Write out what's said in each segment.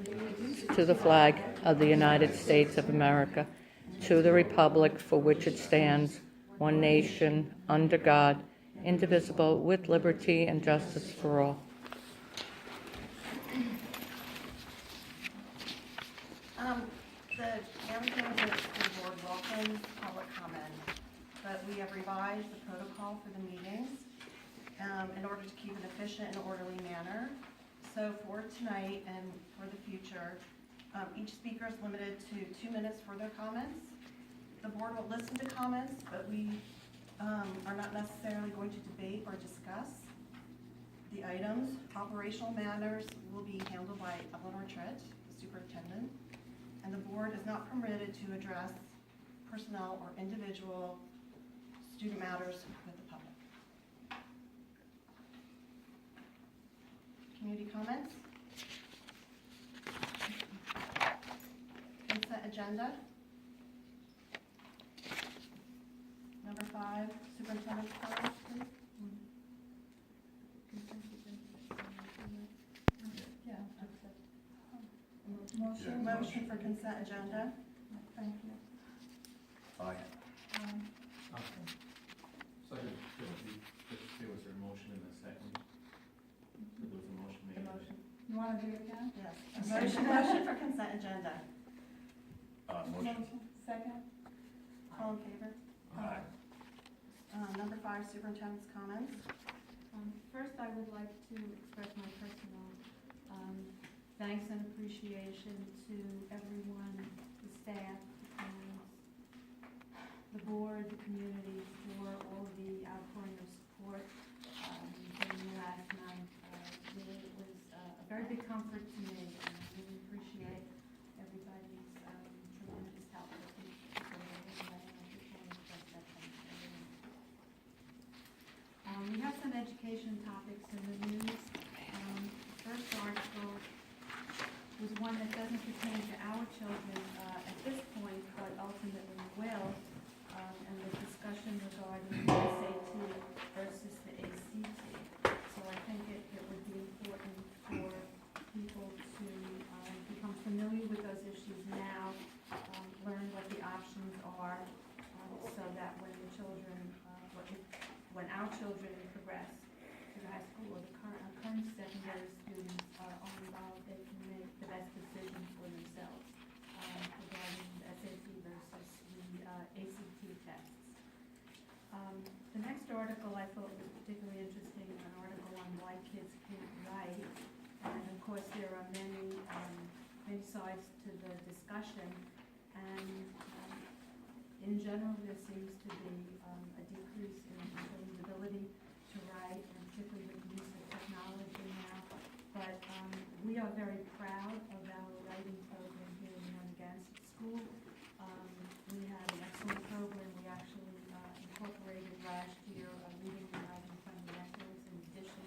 allegiance to the flag of the United States of America, to the republic for which it stands, one nation, under God, indivisible, with liberty and justice for all. The Amagansett School Board welcomes public comment, but we have revised the protocol for the meetings in order to keep an efficient and orderly manner. So for tonight and for the future, each speaker is limited to 2 minutes for their comments. The board will listen to comments, but we are not necessarily going to debate or discuss the items. Operational matters will be handled by Eleanor Tritt, the superintendent, and the board is not permitted to address personnel or individual student matters with the public. Community comments? Consent agenda? Number 5, superintendent's comments, please. Motion for consent agenda. Thank you. Aye. Second, there was a motion in a second. So there was a motion made. You want to do it again? Yes. Motion for consent agenda. Motion. Second? All in favor? Aye. Number 5, superintendent's comments. First, I would like to express my personal thanks and appreciation to everyone, the staff, the parents, the board, the community, for all the outpouring of support during the last night. It was a very big comfort to me, and I really appreciate everybody's tremendous help. We have some education topics in the news. First article was one that doesn't pertain to our children at this point, but ultimately will, and the discussion regarding the SAT versus the ACT. So I think it would be important for people to become familiar with those issues now, learn what the options are, so that when the children, when our children progress to the high school or the current secondary students are involved, they can make the best decision for themselves regarding the SAT versus the ACT tests. The next article I thought was particularly interesting, an article on why kids can't write. And of course there are many sides to the discussion. And in general there seems to be a decrease in children's ability to write, and particularly with the use of technology now. But we are very proud of our writing program here in the Amagansett School. We have an excellent program. We actually incorporated last year reading and writing fundamentals in addition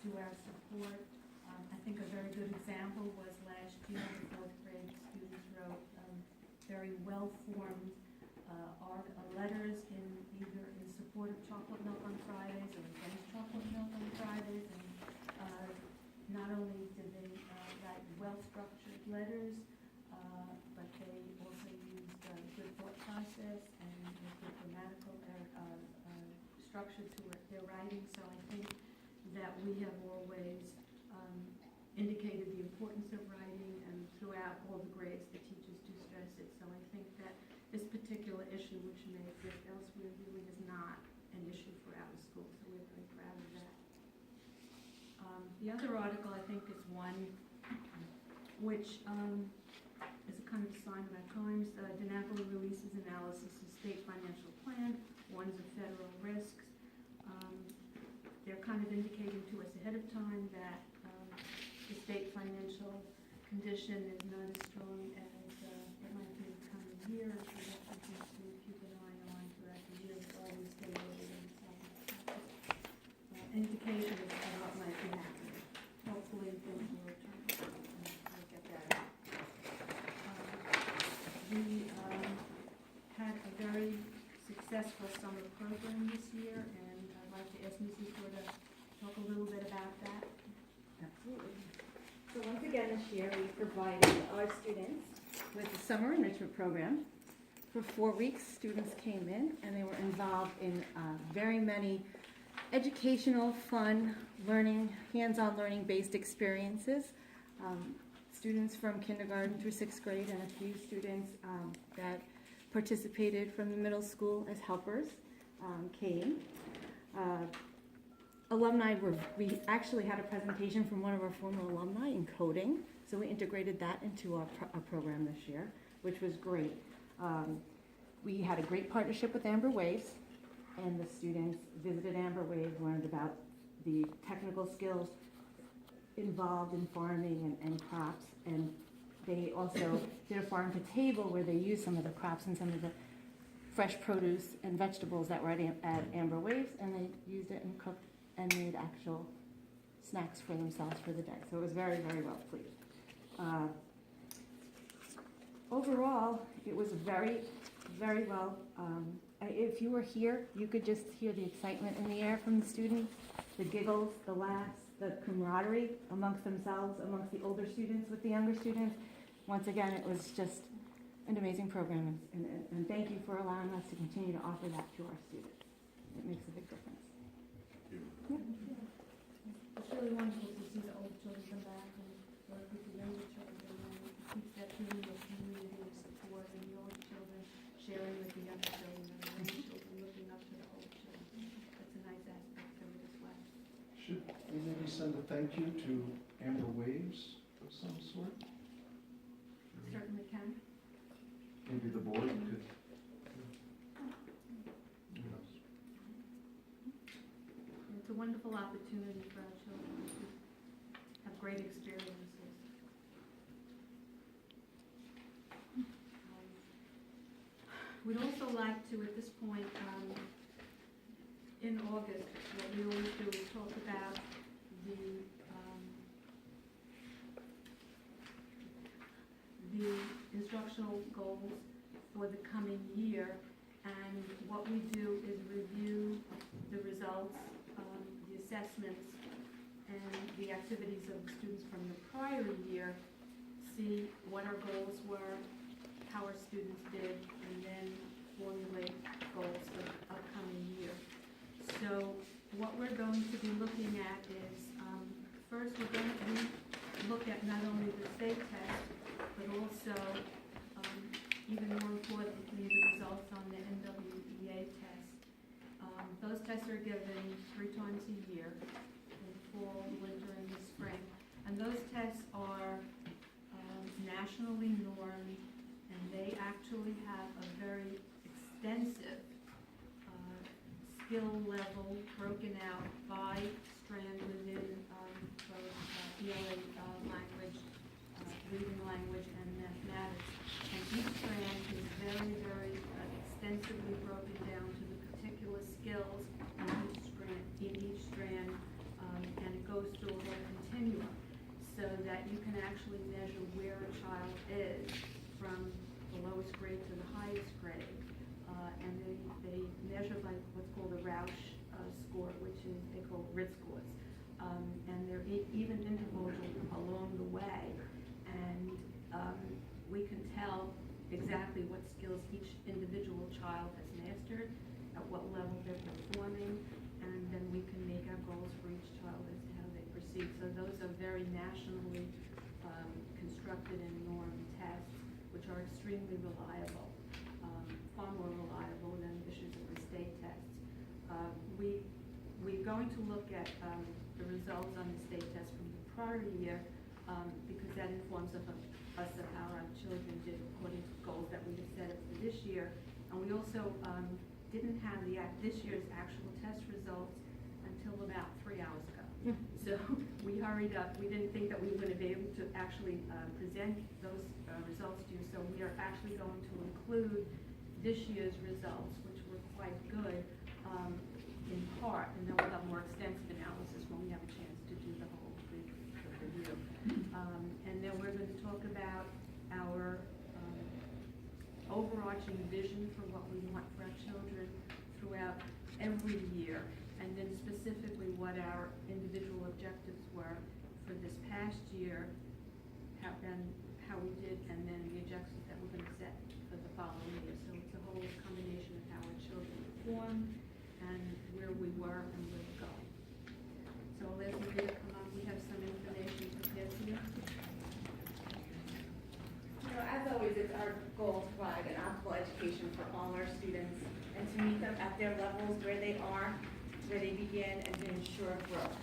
to our support. I think a very good example was last year the 4th grade students wrote very well-formed letters either in support of chocolate milk on Fridays or against chocolate milk on Fridays, and not only did they write well-structured letters, but they also used good thought process and good grammatical structure to their writing. So I think that we have always indicated the importance of writing, and throughout all the grades the teachers do stress it. So I think that this particular issue, which may exist elsewhere, really is not an issue for our school, so we're very proud of that. The other article, I think, is one which is a kind of sign of our times. DeNapoli releases analysis of state financial plan, warns of federal risks. They're kind of indicating to us ahead of time that the state financial condition is not as strong as it might be in the coming year. So that's something to keep an eye on throughout the year. It's always stable and indication of what might be happening. Hopefully things will return. We'll get that out. We had a very successful summer program this year, and I'd like to ask Mrs. Ford to talk a little bit about that. Absolutely. So once again, again this year, we provided our students with a summer enrichment program. For 4 weeks, students came in and they were involved in very many educational, fun, learning, hands-on learning-based experiences. Students from kindergarten through 6th grade and a few students that participated from the middle school as helpers came. Alumni we actually had a presentation from one of our former alumni in coding, so we integrated that into our program this year, which was great. We had a great partnership with Amber Waves, and the students visited Amber Waves, learned about the technical skills involved in farming and crops, and they also did a farm to table where they used some of the crops and some of the fresh produce and vegetables that were at Amber Waves, and they used it and cooked and made actual snacks for themselves for the day. So it was very, very well pleased. Overall, it was very, very well. If you were here, you could just hear the excitement in the air from the students, the giggles, the laughs, the camaraderie amongst themselves, amongst the older students with the younger students. Once again, it was just an amazing program, and thank you for allowing us to continue to offer that to our students. It makes a big difference. It's really wonderful to see the old children come back and work with the younger children, and it keeps that feeling of community and support, and the older children sharing with the younger children, and the younger children looking up to the older children. That's a nice aspect of it as well. Should we maybe send a thank you to Amber Waves of some sort? Certainly can. Maybe the board could. Who knows? It's a wonderful opportunity for our children to have great experiences. We'd also like to, at this point, in August, what we always do is talk about the instructional goals for the coming year, and what we do is review the results, the assessments, and the activities of the students from the prior year, see what our goals were, how our students did, and then formulate goals for the upcoming year. So what we're going to be looking at is, first we're going to look at not only the state test, but also, even more importantly, the results on the NWEA test. Those tests are given 3 times a year, in the fall, the winter, and the spring. And those tests are nationally normed, and they actually have a very extensive skill level broken out by strand within both ELA language, reading language, and mathematics. And each strand is very, very extensively broken down to the particular skills in each strand, and it goes through a whole continuum so that you can actually measure where a child is from the lowest grade to the highest grade. And they measure by what's called a Roush score, which is they call RIT scores. And there are even intervals along the way. And we can tell exactly what skills each individual child has mastered, at what level they're performing, and then we can make our goals for each child as to how they proceed. So those are very nationally constructed and normed tests, which are extremely reliable, far more reliable than issues of the state tests. We're going to look at the results on the state test from the prior year, because that informs us of how our children did according to goals that we have set up for this year. And we also didn't have this year's actual test results until about 3 hours ago. So we hurried up. We didn't think that we were going to be able to actually present those results to you. So we are actually going to include this year's results, which were quite good in part, and then we'll have more extensive analysis when we have a chance to do the whole review. And then we're going to talk about our overarching vision for what we want for our children throughout every year, and then specifically what our individual objectives were for this past year, and how we did, and then the objectives that we're gonna set for the following year. So it's a whole combination of how our children performed and where we were and where we're going. So let's Maria come on, we have some information prepared for you. You know, as always, it's our goal to provide an optimal education for all our students and to meet them at their levels where they are, where they begin, and to ensure growth.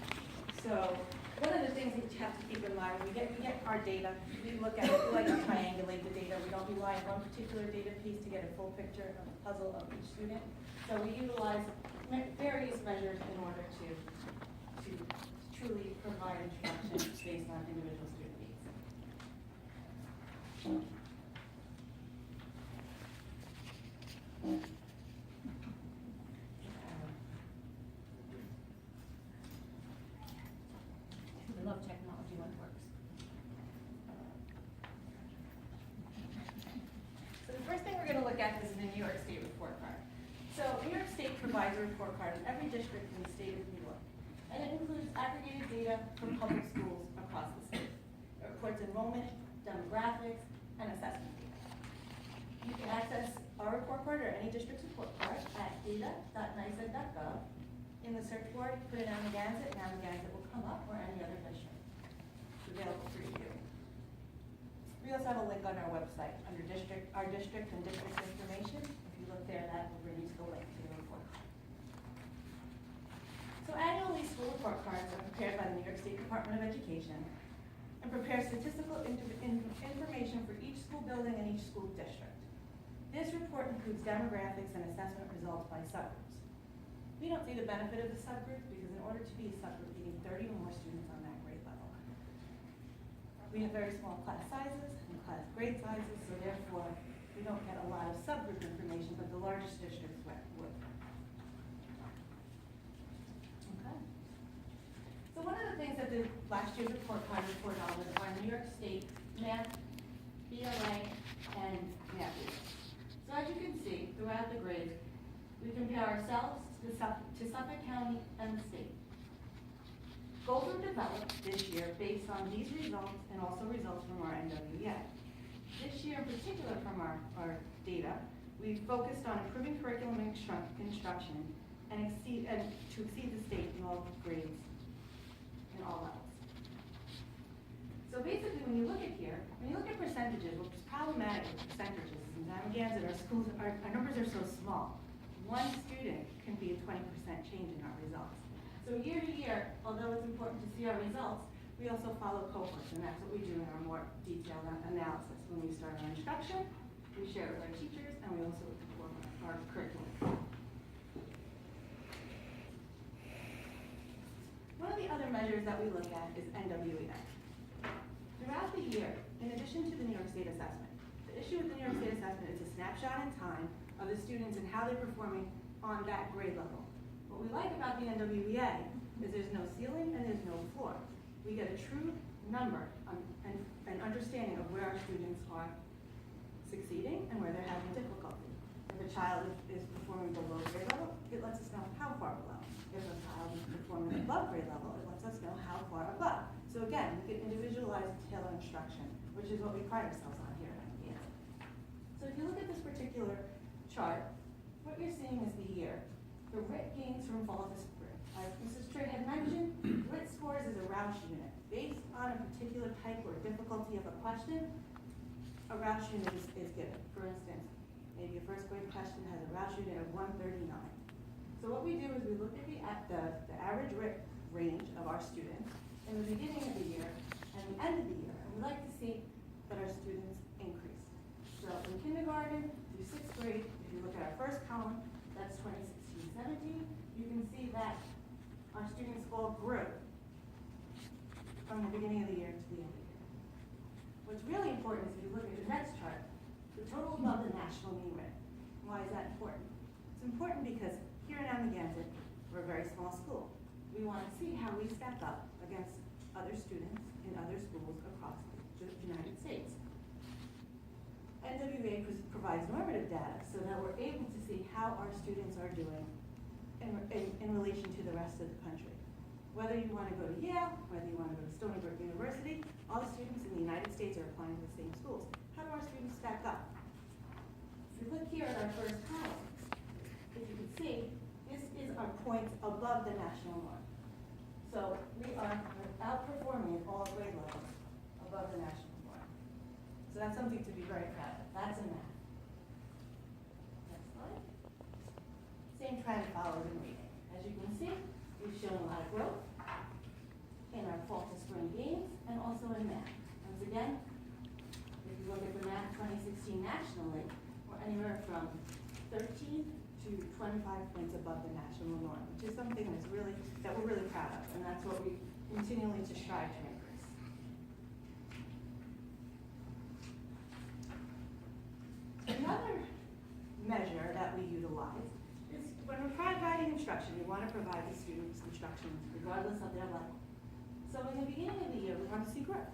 So one of the things that you have to keep in mind, we get our data, we look at it, we like to triangulate the data. We don't rely on one particular data piece to get a full picture of the puzzle of each student. So we utilize various measures in order to truly provide instruction based on individual student needs. We love technology when it works. So the first thing we're going to look at is the New York State report card. So New York State provides a report card in every district in the state of New York. And it includes aggregated data from public schools across the state. It reports enrollment, demographics, and assessment data. You can access our report card or any district's report card at data.niced.gov. In the search bar, you put in Amagansett, and Amagansett will come up, or any other district. It's available for review. We also have a link on our website under our district and district information. If you look there, that will bring you to the link to the report card. So annually, school report cards are prepared by the New York State Department of Education and prepare statistical information for each school building and each school district. This report includes demographics and assessment results by subgroups. We don't see the benefit of the subgroup because in order to be a subgroup, you need 30 or more students on that grade level. We have very small class sizes and class grade sizes, so therefore we don't get a lot of subgroup information, but the largest districts would. Okay. So one of the things that the last year's report card reported on was our New York State math, BLA, and math reading. So as you can see, throughout the grades, we compare ourselves to Suffolk County and the state. Goals were developed this year based on these results and also results from our NWEA. This year in particular from our data, we focused on improving curriculum instruction and to exceed the state in all grades in all levels. So basically when you look at here, when you look at percentages, what's problematic with percentages is in Amagansett, our numbers are so small. One student can be a 20% change in our results. So year to year, although it's important to see our results, we also follow cohorts, and that's what we do in our more detailed analysis. When we start our instruction, we share it with our teachers, and we also perform our curriculum. One of the other measures that we look at is NWEA. Throughout the year, in addition to the New York State assessment, the issue with the New York State assessment is a snapshot in time of the students and how they're performing on that grade level. What we like about the NWEA is there's no ceiling and there's no floor. We get a true number and understanding of where our students are succeeding and where they're having difficulty. If a child is performing below grade level, it lets us know how far below. If a child is performing above grade level, it lets us know how far above. So again, we get individualized tailored instruction, which is what we pride ourselves on here at Amagansett. So if you look at this particular chart, what you're seeing is the year. The RIT gains from fall to spring. As Mrs. Trey had mentioned, RIT scores is a Roush unit. Based on a particular type or difficulty of a question, a Roush unit is given. For instance, maybe a first grade question has a Roush unit of 139. So what we do is we look at the average RIT range of our students in the beginning of the year and the end of the year, and we like to see that our students increase. So from kindergarten through sixth grade, if you look at our first column, that's 2016-17, you can see that our students all grew from the beginning of the year to the end of the year. What's really important is if you look at the next chart, the total above the national mean rate. Why is that important? It's important because here in Amagansett, we're a very small school. We want to see how we stack up against other students in other schools across the United States. NWA provides normative data so that we're able to see how our students are doing in relation to the rest of the country. whether you want to go to Yale, whether you want to go to Stony Brook University, all the students in the United States are applying to the same schools. How do our students stack up? If you look here at our first column, if you can see, this is our points above the national norm. So we are outperforming at all grade levels above the national norm. So that's something to be very proud of. That's in math. Next slide. Same trend follows in reading. As you can see, we've shown a lot of growth in our fall to spring games and also in math. Once again, if you look at the math 2016 nationally, we're anywhere from 13 to 25 points above the national norm, which is something that we're really proud of, and that's what we continually to strive to increase. Another measure that we utilize is when we're providing instruction, we want to provide the students instruction regardless of their level. So in the beginning of the year, we want to see growth.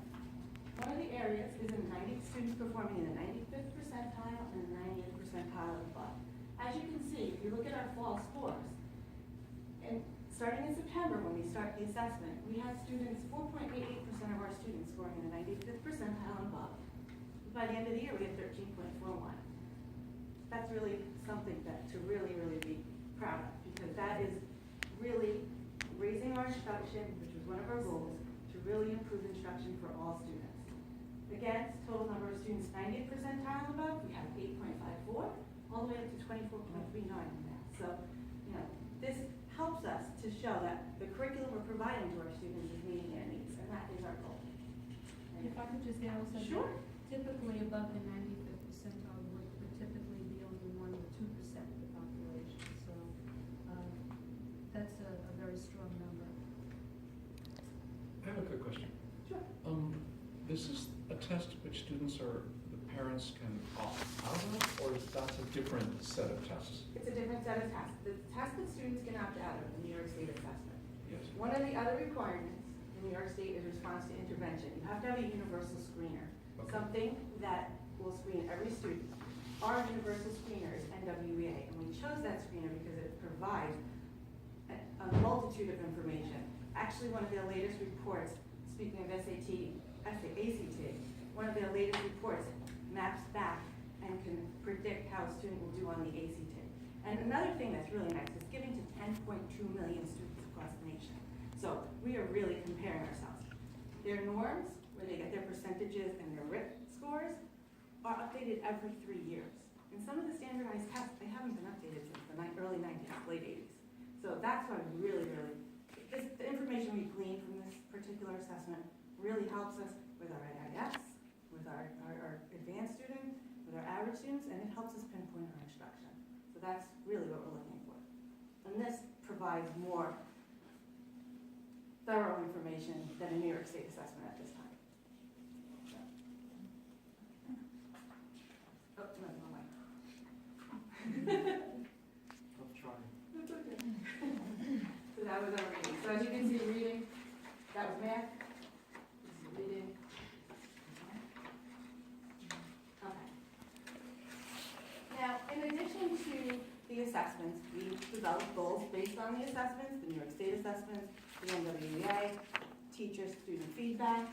One of the areas is in students performing in the 95th percentile and the 90th percentile and above. As you can see, if you look at our fall scores, and starting in September when we start the assessment, we had students, 4.88% of our students scoring in the 95th percentile and above. By the end of the year, we had 13.41. That's really something to really be proud of, because that is really raising our instruction, which was one of our goals, to really improve instruction for all students. Again, total number of students 90th percentile and above, we have 8.54, all the way up to 24.39 in math. So, this helps us to show that the curriculum we're providing to our students is meeting their needs, and that is our goal. If I could just add also, Sure. typically above the 95th percentile would typically be only 1 or 2% of the population. So that's a very strong number. I have a quick question. Sure. This is a test which the parents can opt out of, or that's a different set of tests? It's a different set of tests. The test that students can opt out of, the New York State assessment. Yes. One of the other requirements in New York State is response to intervention. You have to have a universal screener, Okay. something that will screen every student. Our universal screener is NWEA, and we chose that screener because it provides a multitude of information. Actually, one of their latest reports, speaking of ACT, one of their latest reports maps back and can predict how a student will do on the ACT. And another thing that's really nice is giving to 10.2 million students across the nation. So we are really comparing ourselves. Their norms, where they get their percentages and their RIT scores, are updated every 3 years. And some of the standardized tests, they haven't been updated since the early 90s, late 80s. So that's why the information we glean from this particular assessment really helps us with our AIS, with our advanced students, with our average students, and it helps us pinpoint our instruction. So that's really what we're looking for. And this provides more thorough information than a New York State assessment at this time. Oh, no, no, no. Tough try. That's okay. So that was our reading. So as you can see, reading, that was math. This is reading. Okay. Now, in addition to the assessments, we developed goals based on the assessments, the New York State assessments, the NWEA, teacher-student feedback.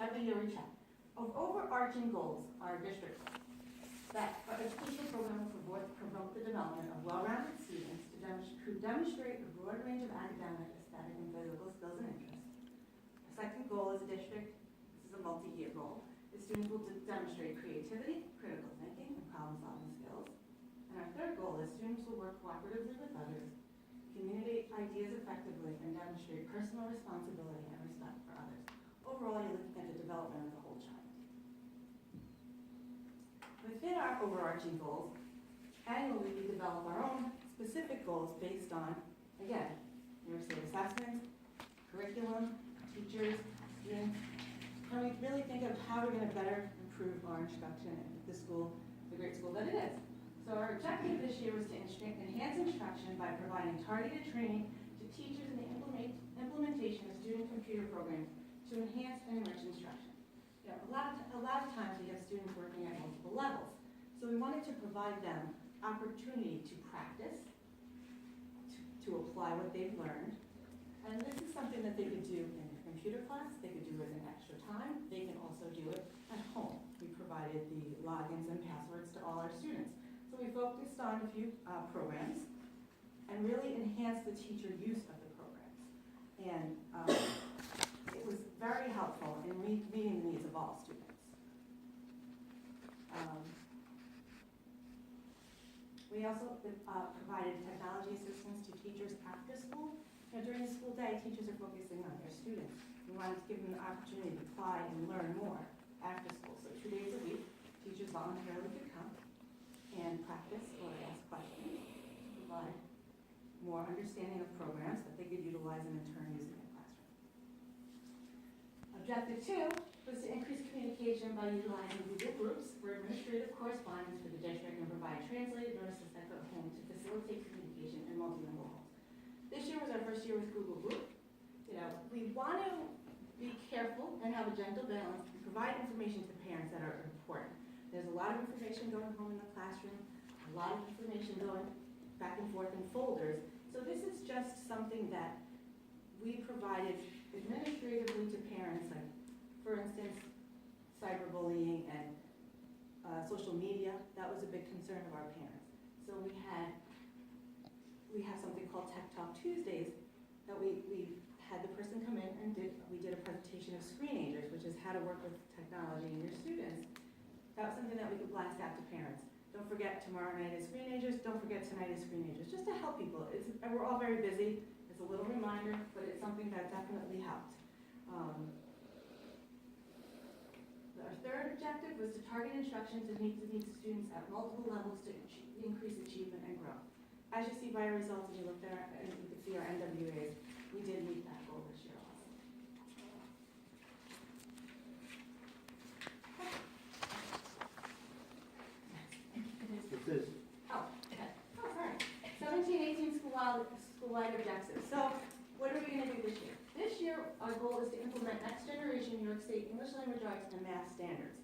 Every year we check. Our overarching goals are district goals. That our educational program will promote the development of well-rounded students who demonstrate a broad range of academic, aesthetic, and physical skills and interests. Our second goal as a district, this is a multi-year goal, is students will demonstrate creativity, critical thinking, and problem-solving skills. And our third goal is students will work cooperatively with others, communicate ideas effectively, and demonstrate personal responsibility and respect for others. Overall, you're looking at the development of the whole child. Within our overarching goals, annually we develop our own specific goals based on, again, New York State assessments, curriculum, teachers, students. And we really think of how we're going to better improve our instruction at the school, the great school that it is. So our objective this year was to enhance instruction by providing targeted training to teachers in the implementation of student computer programs to enhance and enrich instruction. You know, a lot of times we have students working at multiple levels. So we wanted to provide them opportunity to practice, to apply what they've learned, And this is something that they could do in a computer class, they could do it in extra time, they can also do it at home. We provided the logins and passwords to all our students. So we focused on a few programs and really enhanced the teacher use of the programs. And it was very helpful in meeting the needs of all students. We also provided technology assistance to teachers after school. During the school day, teachers are focusing on their students. We wanted to give them the opportunity to apply and learn more after school. So 2 days a week, teachers voluntarily could come and practice or ask questions to provide more understanding of programs that they could utilize and in turn use in their classroom. Objective 2 was to increase communication by utilizing Google Groups for administrative correspondence for the district and provide translated notices that go home to facilitate communication in multilingual homes. This year was our first year with Google Group. We want to be careful and have a gentle balance and provide information to parents that are important. There's a lot of information going home in the classroom, a lot of information going back and forth in folders. So this is just something that we provided administratively to parents, like, for instance, cyberbullying and social media. That was a big concern of our parents. So we have something called Tech Talk Tuesdays that we had the person come in and we did a presentation of screenagers, which is how to work with technology in your students. That was something that we could blast out to parents. Don't forget tomorrow night is screenagers, don't forget tonight is screenagers, just to help people. And we're all very busy. It's a little reminder, but it's something that definitely helped. Our third objective was to target instruction to meet the needs of students at multiple levels to increase achievement and growth. As you see by our results, and you looked at and you could see our NWAs, we did meet that goal this year also. It says, Oh, okay. Oh, sorry. 17-18 school-wide objectives. So what are we going to do this year? This year, our goal is to implement next generation New York State English language arts and math standards.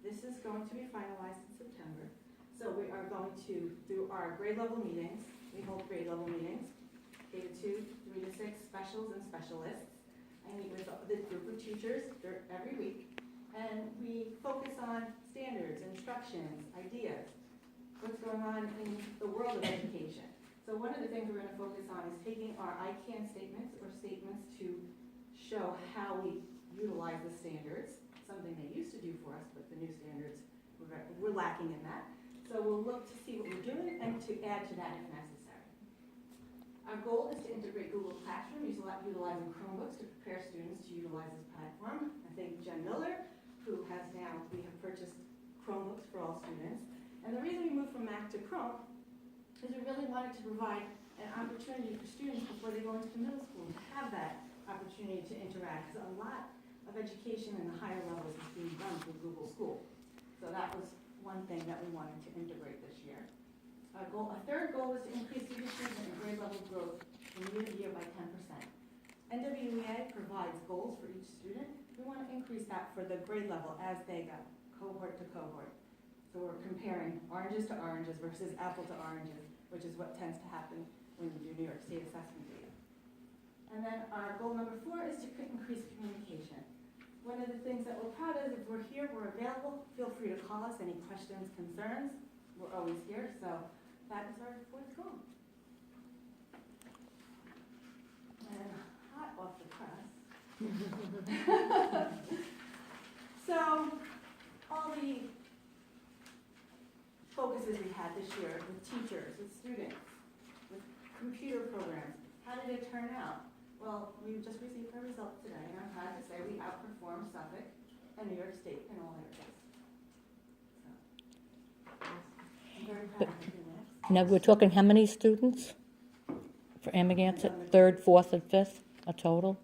This is going to be finalized in September. So we are going to do our grade level meetings. We hold grade level meetings, K-2, 3-6, specials and specialists. I meet with the group of teachers every week. And we focus on standards, instructions, ideas, what's going on in the world of education. So one of the things we're going to focus on is taking our I can statements or statements to show how we utilize the standards, something they used to do for us, but the new standards, we're lacking in that. So we'll look to see what we're doing and to add to that if necessary. Our goal is to integrate Google Classroom utilizing Chromebooks to prepare students to utilize this platform. I think Jen Miller, we have purchased Chromebooks for all students. And the reason we moved from Mac to Chrome is we really wanted to provide an opportunity for students before they go into the middle school to have that opportunity to interact. Because a lot of education in the higher levels is being done through Google School. So that was one thing that we wanted to integrate this year. Our third goal was to increase student achievement and grade level growth from year to year by 10%. NWEA provides goals for each student. We want to increase that for the grade level as they go, cohort to cohort. So we're comparing oranges to oranges versus apple to oranges, which is what tends to happen when you do New York State assessment data. And then our goal number 4 is to increase communication. One of the things that we're proud of is if we're here, we're available. Feel free to call us, any questions, concerns. We're always here, so that is our 4th goal. And hot off the press. So all the focuses we had this year with teachers, with students, with computer programs, how did it turn out? Well, we just received our results today, and I'm proud to say we outperformed Suffolk and New York State in all areas. So, I'm very proud of doing that. Now, we're talking how many students for Amagansett? 3rd, 4th, and 5th, a total?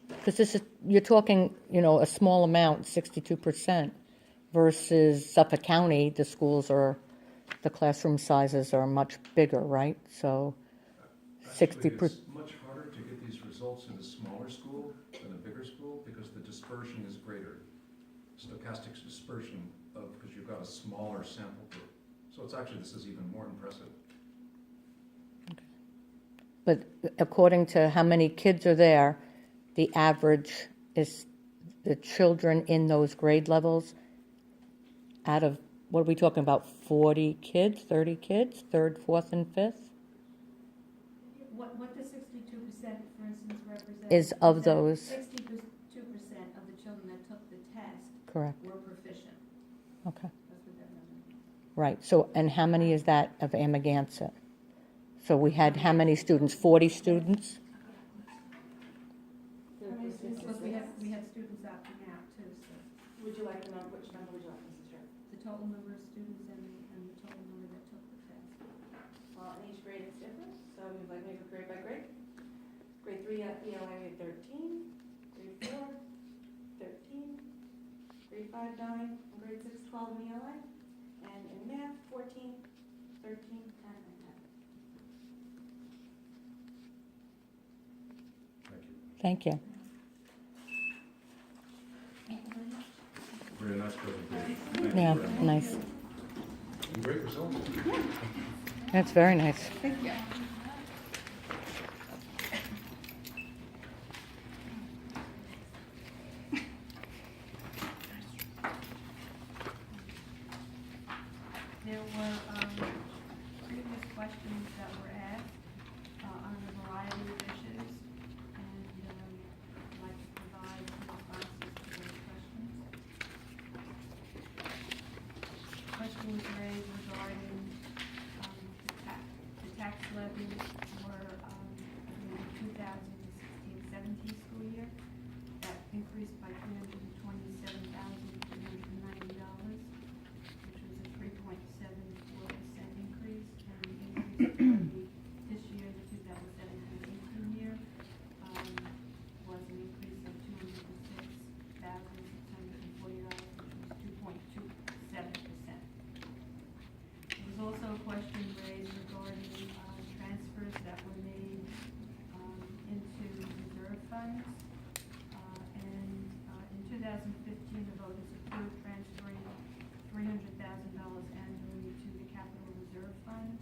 Because you're talking, a small amount, 62%, versus Suffolk County, the classroom sizes are much bigger, right? So Actually, 60%. it's much harder to get these results in a smaller school than a bigger school because the dispersion is greater. Stochastic dispersion because you've got a smaller sample group. So this is even more impressive. But according to how many kids are there, the average is the children in those grade levels out of, what are we talking about, 40 kids, 30 kids, third, fourth, and fifth? What the 62%, for instance, represents. Is of is that those. 62% of the children that took the test Correct. were proficient. Okay. That's what that number means. Right. So, and how many is that of Amagansett? So we had how many students? 40 students? Because we have students opting out too, so Would you like the number, which number would you like, Mrs. Stern? the total number of students and the total number that took the test. Well, in each grade it's different, so we'd like maybe grade by grade. Grade 3 at ELA we had 13, grade 4, 13, grade 5, 9, and grade 6, 12 in ELA. And in math, 14, 13, 10, and 10. Thank you. Thank you. Very nice presentation. Thank you Yeah, very much. nice. And great results. That's very nice. Thank you. There were previous questions that were asked on a variety of issues, and I'd like to provide some responses to those questions. Question was raised regarding the tax levies for in the 2016-17 school year. That increased by $327,390, which was a 3.74% increase, and the increase for this year, the 2017-18 year, was an increase of $206,640, which was 2.27%. There was also a question raised regarding transfers that were made into reserve funds. And in 2015, the voters approved transferring $300,000 annually to the capital reserve fund.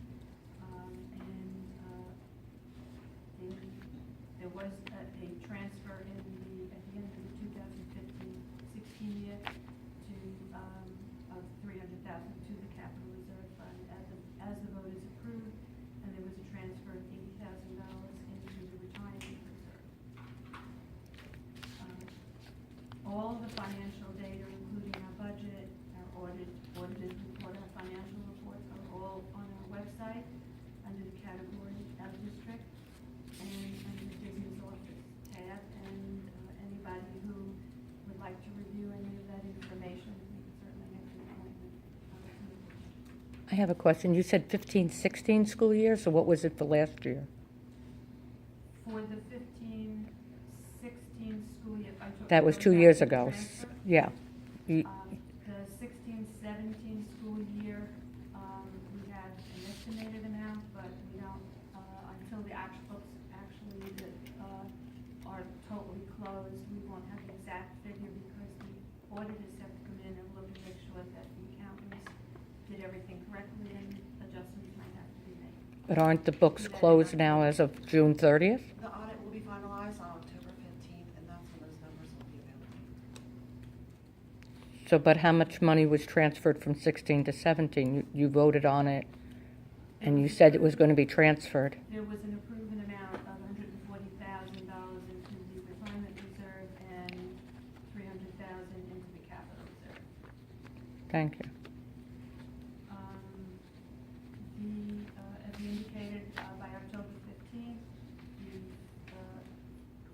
There was a transfer at the end of the 2015-16 year of $300,000 to the capital reserve fund as the voters approved, and there was a transfer of $80,000 into the retirement reserve. All the financial data, including our budget, our audited report, our financial reports, are all on our website under the category of district and under the business office tab. And anybody who would like to review any of that information, we can certainly make an appointment. I have a question. You said 15-16 school year, so what was it for last year? For the 15-16 school year, I took. That was 2 years ago. Yeah. You- The 16-17 school year, we have an estimated amount, but we don't, until the actual books actually are totally closed, we won't have the exact figure because the auditors have to come in and look and make sure that the accountants did everything correctly and adjustments might have to be made. But aren't the books closed now as of June 30th? The audit will be finalized on October 15th, and that's when those numbers will be available. So, but how much money was transferred from 16 to 17? You voted on it, and you said it was going to be transferred. There was an approved amount of $140,000 into the retirement reserve and $300,000 into the capital reserve. Thank you. As we indicated, by October 15th, the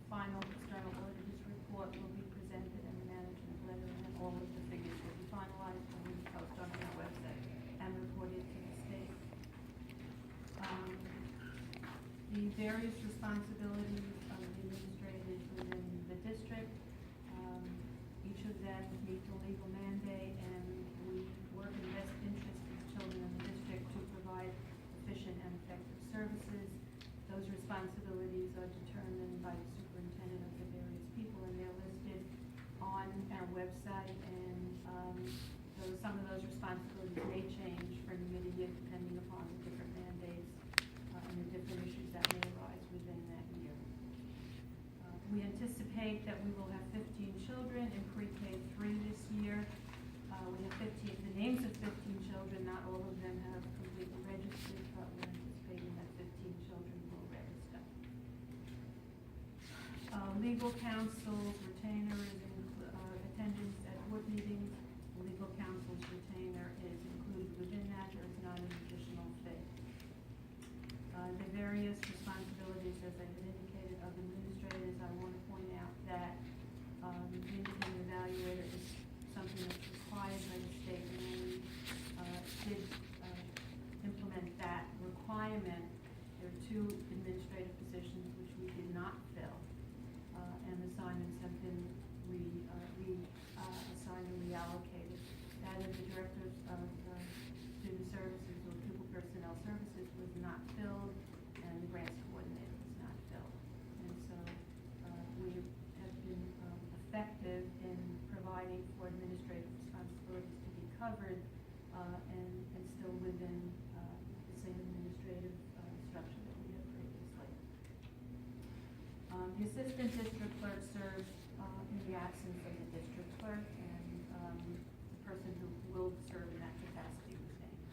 final external auditor's report will be presented in the management letter, and all of the figures will be finalized and will be posted on our website and reported to the state. The various responsibilities of the administrators within the district, each of them meet the legal mandate, and we work in the best interest of the children in the district to provide efficient and effective services. Those responsibilities are determined by the superintendent of the various people, and they're listed on our website, and some of those responsibilities may change from year to year depending upon the different mandates and the different issues that may arise anticipate that we will have 15 children in pre-K 3 this year. We have 15, the names of 15 children, not all of them have completely registered, but we're anticipating that 15 children will register. Legal counsel's retainer is attendance at board meetings. The legal counsel's retainer is included within that. There is not an additional fee. The various responsibilities, as I had indicated, of administrators, I want to point out that the independent evaluator is something that's required by the state, and when we did implement that requirement, there are 2 administrative positions which we did not fill, and assignments have been assigned and reallocated. That is the director of student services or pupil personnel services was not filled, and the grants coordinator was not filled. And so we have been effective in providing for administrative responsibilities to be covered and still within the same administrative structure that we had previously. The assistant district clerk serves in the absence of the district clerk, and the person who will serve in that capacity was named.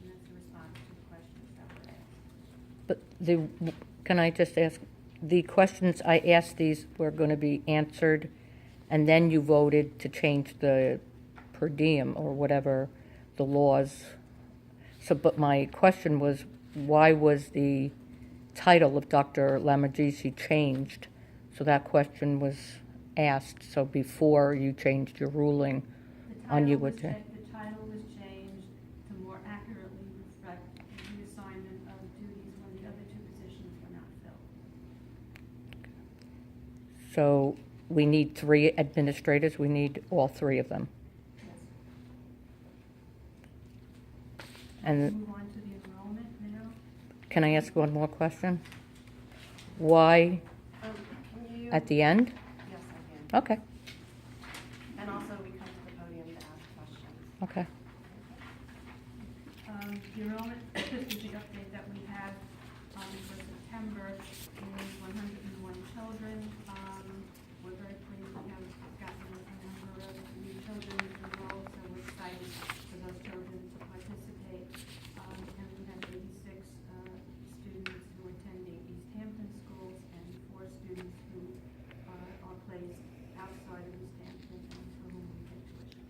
And that's a response to the questions that were asked. But can I just ask, the questions I asked, these were going to be answered, and then you voted to change the per diem or whatever the laws. So, but my question was, why was the title of Dr. Lamagisi changed? So that question was asked, so before you changed your ruling on you would. The title was changed to more accurately reflect the assignment of duties when the other 2 positions were not filled. So we need 3 administrators, we need all 3 of them. Yes. And Move on to the enrollment now. can I ask one more question? Why Can you? at the end? Yes, I can. Okay, And also, we come to the podium to ask questions. okay. The enrollment statistic update that we have for September is 101 children. We're very pleased we have gotten a number of new children enrolled, so we're excited for those children to participate. And we have 86 students who are attending East Hampton schools and 4 students who are placed outside of East Hampton and for whom we pay tuition.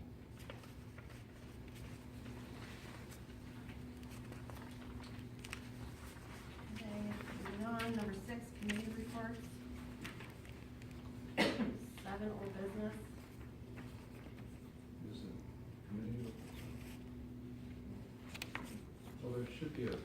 Okay, moving on, number 6, committee reports. 7, old business. Is it committee? So there should be a